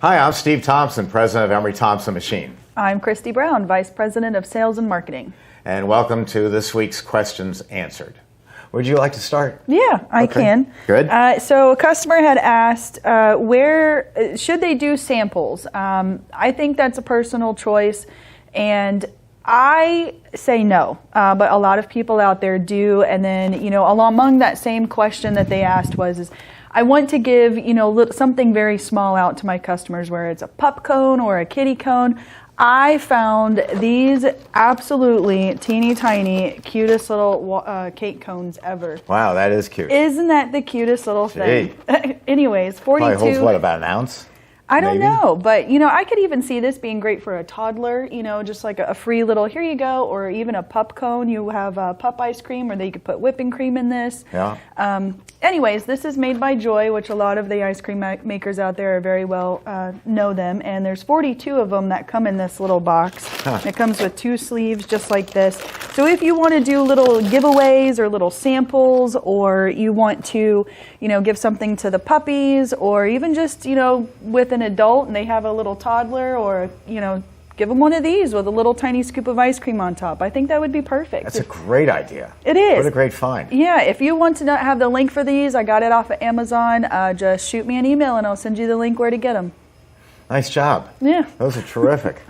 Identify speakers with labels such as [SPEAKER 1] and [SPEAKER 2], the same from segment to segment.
[SPEAKER 1] Hi, I'm Steve Thompson, President of Emery Thompson Machine.
[SPEAKER 2] I'm Christy Brown, Vice President of Sales and Marketing.
[SPEAKER 1] And welcome to this week's Questions Answered. Would you like to start?
[SPEAKER 2] Yeah, I can.
[SPEAKER 1] Good.
[SPEAKER 2] So a customer had asked, where should they do samples? I think that's a personal choice, and I say no, but a lot of people out there do. And then, among that same question that they asked is, I want to give, something very small out to my customers, where it's a pup cone or a kitty cone. I found these absolutely teeny tiny, cutest little cake cones ever.
[SPEAKER 1] Wow, that is cute.
[SPEAKER 2] Isn't that the cutest little thing? Anyways, 42.
[SPEAKER 1] Probably holds, what, about an ounce?
[SPEAKER 2] I don't know, but I could even see this being great for a toddler, just like a free little, here you go, or even a pup cone. You have pup ice cream, or they could put whipping cream in this.
[SPEAKER 1] Yeah.
[SPEAKER 2] Anyways, this is made by Joy, which a lot of the ice cream makers out there are very well know them, and there's 42 of them that come in this little box. It comes with 2 sleeves just like this. So if you want to do little giveaways or little samples, or you want to, give something to the puppies, or even just, with an adult and they have a little toddler, or, give them one of these with a little tiny scoop of ice cream on top. I think that would be perfect.
[SPEAKER 1] That's a great idea.
[SPEAKER 2] It is.
[SPEAKER 1] What a great find.
[SPEAKER 2] Yeah, if you want to have the link for these, I got it off of Amazon. Just shoot me an email and I'll send you the link where to get them.
[SPEAKER 1] Nice job.
[SPEAKER 2] Yeah.
[SPEAKER 1] Those are terrific.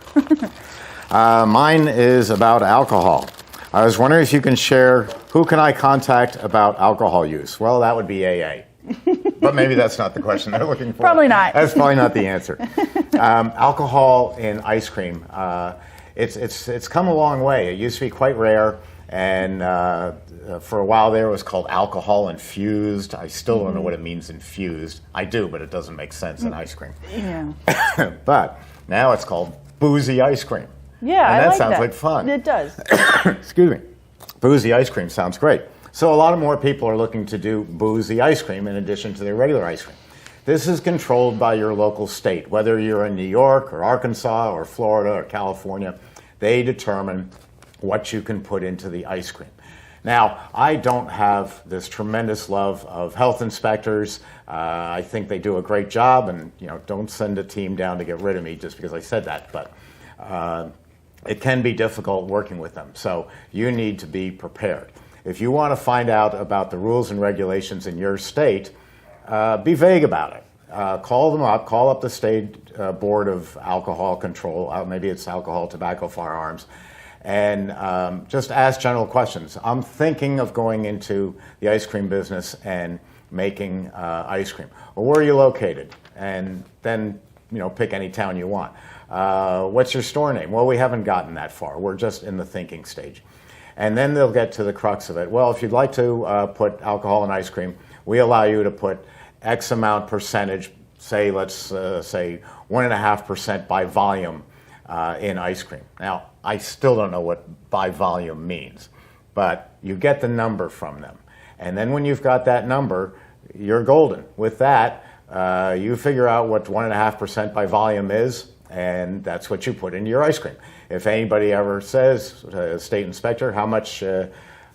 [SPEAKER 1] Mine is about alcohol. I was wondering if you can share, who can I contact about alcohol use? Well, that would be AA. But maybe that's not the question they're looking for.
[SPEAKER 2] Probably not.
[SPEAKER 1] That's probably not the answer. Alcohol in ice cream, it's come a long way. It used to be quite rare, and for a while there it was called alcohol infused. I still don't know what it means, infused. I do, but it doesn't make sense in ice cream.
[SPEAKER 2] Yeah.
[SPEAKER 1] But now it's called boozy ice cream.
[SPEAKER 2] Yeah,
[SPEAKER 1] and
[SPEAKER 2] I like
[SPEAKER 1] sounds
[SPEAKER 2] that.
[SPEAKER 1] Like fun.
[SPEAKER 2] It does.
[SPEAKER 1] Excuse me. Boozy ice cream sounds great. So a lot of more people are looking to do boozy ice cream in addition to their regular ice cream. This is controlled by your local state. Whether you're in New York or Arkansas or Florida or California, they determine what you can put into the ice cream. Now, I don't have this tremendous love of health inspectors. I think they do a great job, and don't send a team down to get rid of me just because I said that. But it can be difficult working with them, so you need to be prepared. If you want to find out about the rules and regulations in your state, be vague about it. Call them up, call up the state board of alcohol control, maybe it's alcohol, tobacco, firearms, and just ask general questions. I'm thinking of going into the ice cream business and making ice cream. Well, where are you located? And then, pick any town you want. What's your store name? Well, we haven't gotten that far. We're just in the thinking stage. And then they'll get to the crux of it. Well, if you'd like to put alcohol in ice cream, we allow you to put X amount percentage, say, let's say 1.5% by volume in ice cream. Now, I still don't know what by volume means, but you get the number from them. And then when you've got that number, you're golden. With that, you figure out what 1.5% by volume is, and that's what you put into your ice cream. If anybody ever says, state inspector, how much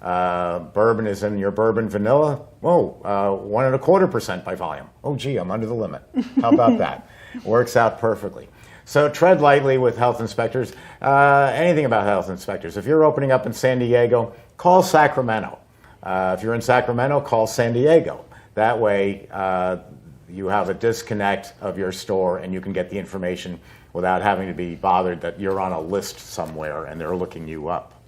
[SPEAKER 1] bourbon is in your bourbon vanilla? Whoa, 1.25% by volume. Oh, gee, I'm under the limit. How about that? Works out perfectly. So tread lightly with health inspectors. Anything about health inspectors. If you're opening up in San Diego, call Sacramento. If you're in Sacramento, call San Diego. That way, you have a disconnect of your store and you can get the information without having to be bothered that you're on a list somewhere and they're looking you up.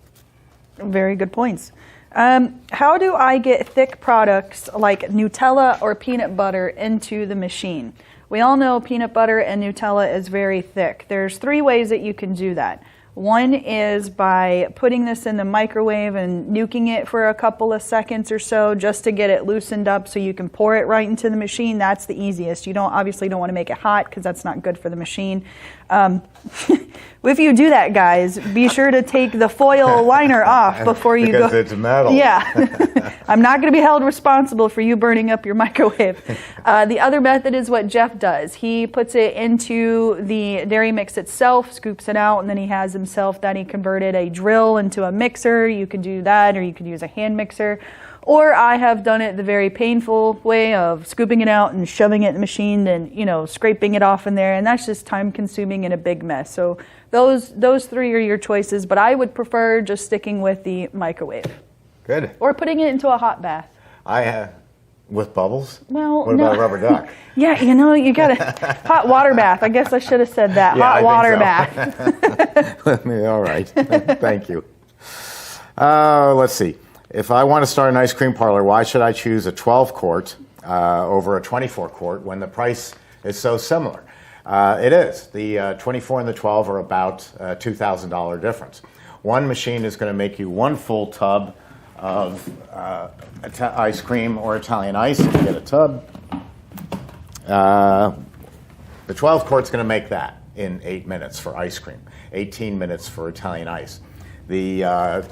[SPEAKER 2] Very good points. How do I get thick products like Nutella or peanut butter into the machine? We all know peanut butter and Nutella is very thick. There's 3 ways that you can do that. One is by putting this in the microwave and nuking it for a couple of seconds or so just to get it loosened up so you can pour it right into the machine. That's the easiest. You obviously don't want to make it hot because that's not good for the machine. If you do that, guys, be sure to take the foil liner off before you
[SPEAKER 1] because
[SPEAKER 2] go.
[SPEAKER 1] Because it's metal.
[SPEAKER 2] Yeah. I'm not going to be held responsible for you burning up your microwave. The other method is what Jeff does. He puts it into the dairy mix itself, scoops it out, and then he has himself that he converted a drill into a mixer. You can do that, or you can use a hand mixer. Or I have done it the very painful way of scooping it out and shoving it in the machine and, scraping it off in there. And that's just time consuming and a big mess. So those three are your choices, but I would prefer just sticking with the microwave.
[SPEAKER 1] Good.
[SPEAKER 2] Or putting it into a hot bath.
[SPEAKER 1] With bubbles?
[SPEAKER 2] Well,
[SPEAKER 1] what about a rubber duck?
[SPEAKER 2] Yeah, you got a hot water bath. I guess I should have said that.
[SPEAKER 1] Yeah,
[SPEAKER 2] hot water bath.
[SPEAKER 1] All right. Thank you. Let's see. If I want to start an ice cream parlor, why should I choose a 12 quart over a 24 quart when the price is so similar? It is. The 24 and the 12 are about $2,000 difference. One machine is going to make you one full tub of ice cream or Italian ice if you get a tub. The 12 quart's going to make that in 8 minutes for ice cream, 18 minutes for Italian ice. The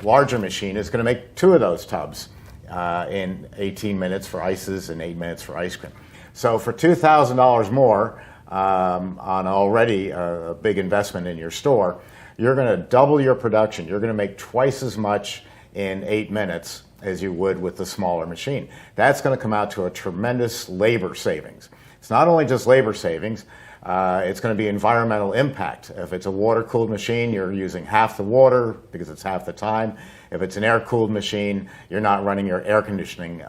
[SPEAKER 1] larger machine is going to make 2 of those tubs in 18 minutes for ices and 8 minutes for ice cream. So for $2,000 more on already a big investment in your store, you're going to double your production. You're going to make twice as much in 8 minutes as you would with the smaller machine. That's going to come out to a tremendous labor savings. It's not only just labor savings, it's going to be environmental impact. If it's a water-cooled machine, you're using half the water because it's half the time. If it's an air-cooled machine, you're not running your air conditioning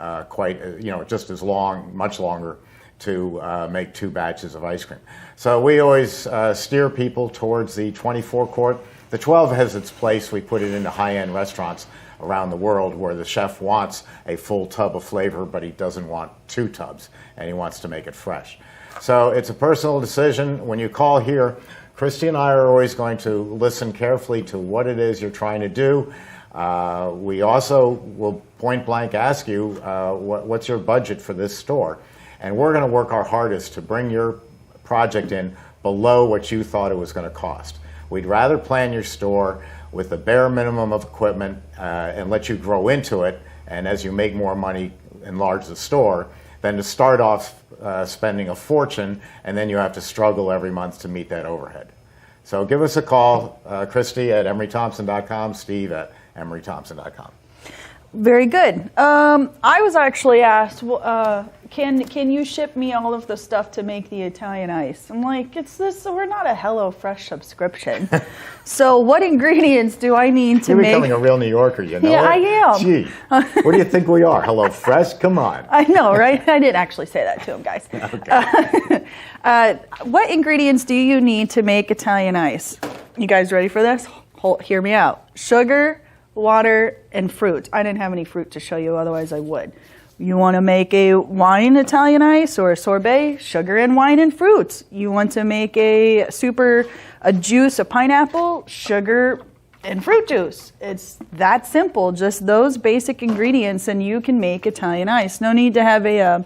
[SPEAKER 1] just as long, much longer to make 2 batches of ice cream. So we always steer people towards the 24 quart. The 12 has its place. We put it into high-end restaurants around the world where the chef wants a full tub of flavor, but he doesn't want 2 tubs, and he wants to make it fresh. So it's a personal decision. When you call here, Christy and I are always going to listen carefully to what it is you're trying to do. We also will point blank ask you, what's your budget for this store? And we're going to work our hardest to bring your project in below what you thought it was going to cost. We'd rather plan your store with the bare minimum of equipment and let you grow into it, and as you make more money, enlarge the store, than to start off spending a fortune and then you have to struggle every month to meet that overhead. So give us a call, Christy at emerythompson.com, Steve at emerythompson.com.
[SPEAKER 2] Very good. I was actually asked, can you ship me all of the stuff to make the Italian ice? I'm like, we're not a HelloFresh subscription. So what ingredients do I need to
[SPEAKER 1] You're
[SPEAKER 2] make?
[SPEAKER 1] You're becoming a real New Yorker, you know?
[SPEAKER 2] Yeah, I am.
[SPEAKER 1] Gee, what do you think we are? HelloFresh? Come on.
[SPEAKER 2] I know, right? I didn't actually say that to him, guys. Okay. What ingredients do you need to make Italian ice? You guys ready for this? Hear me out. Sugar, water, and fruit. I didn't have any fruit to show you, otherwise I would. You want to make a wine Italian ice or a sorbet? Sugar and wine and fruit. You want to make a juice, a pineapple? Sugar and fruit juice. It's that simple. Just those basic ingredients and you can make Italian ice. No need to have a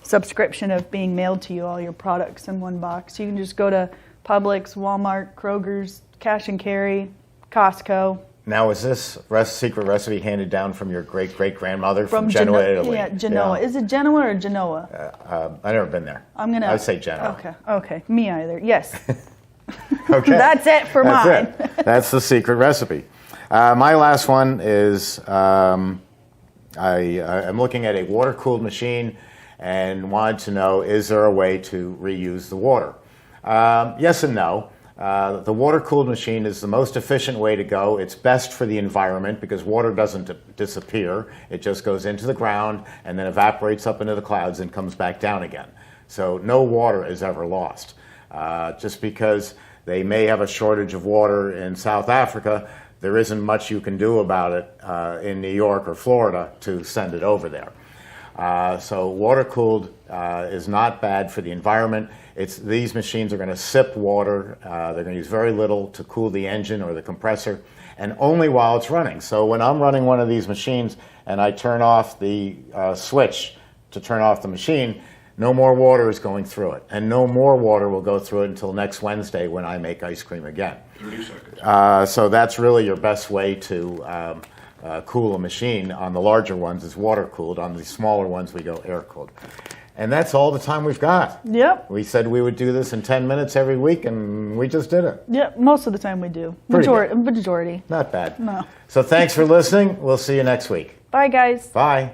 [SPEAKER 2] subscription of being mailed to you all your products in one box. You can just go to Publix, Walmart, Kroger's, Cash and Carry, Costco.
[SPEAKER 1] Now, is this secret recipe handed down from your great-great-grandmother from Genoa, Italy?
[SPEAKER 2] Yeah, Genoa. Yeah. Is it Genoa or Genoa?
[SPEAKER 1] I've never been there. I'd say Genoa.
[SPEAKER 2] Okay. Me either. Yes.
[SPEAKER 1] Okay.
[SPEAKER 2] That's it for mine.
[SPEAKER 1] That's the secret recipe. My last one is I'm looking at a water-cooled machine and wanted to know, is there a way to reuse the water? Yes and no. The water-cooled machine is the most efficient way to go. It's best for the environment because water doesn't disappear. It just goes into the ground and then evaporates up into the clouds and comes back down again. So no water is ever lost. Just because they may have a shortage of water in South Africa, there isn't much you can do about it in New York or Florida to send it over there. So water-cooled is not bad for the environment. These machines are going to sip water. They're going to use very little to cool the engine or the compressor, and only while it's running. So when I'm running one of these machines and I turn off the switch to turn off the machine, no more water is going through it. And no more water will go through it until next Wednesday when I make ice cream again.
[SPEAKER 3] 30 seconds.
[SPEAKER 1] So that's really your best way to cool a machine. On the larger ones, it's water cooled. On the smaller ones, we go air cooled. And that's all the time we've got.
[SPEAKER 2] Yep.
[SPEAKER 1] We said we would do this in 10 minutes every week, and we just did it.
[SPEAKER 2] Yep. Most of the time we do.
[SPEAKER 1] Pretty
[SPEAKER 2] Majority.
[SPEAKER 1] Not bad.
[SPEAKER 2] No.
[SPEAKER 1] So thanks for listening. We'll see you next week.
[SPEAKER 2] Bye, guys.
[SPEAKER 1] Bye.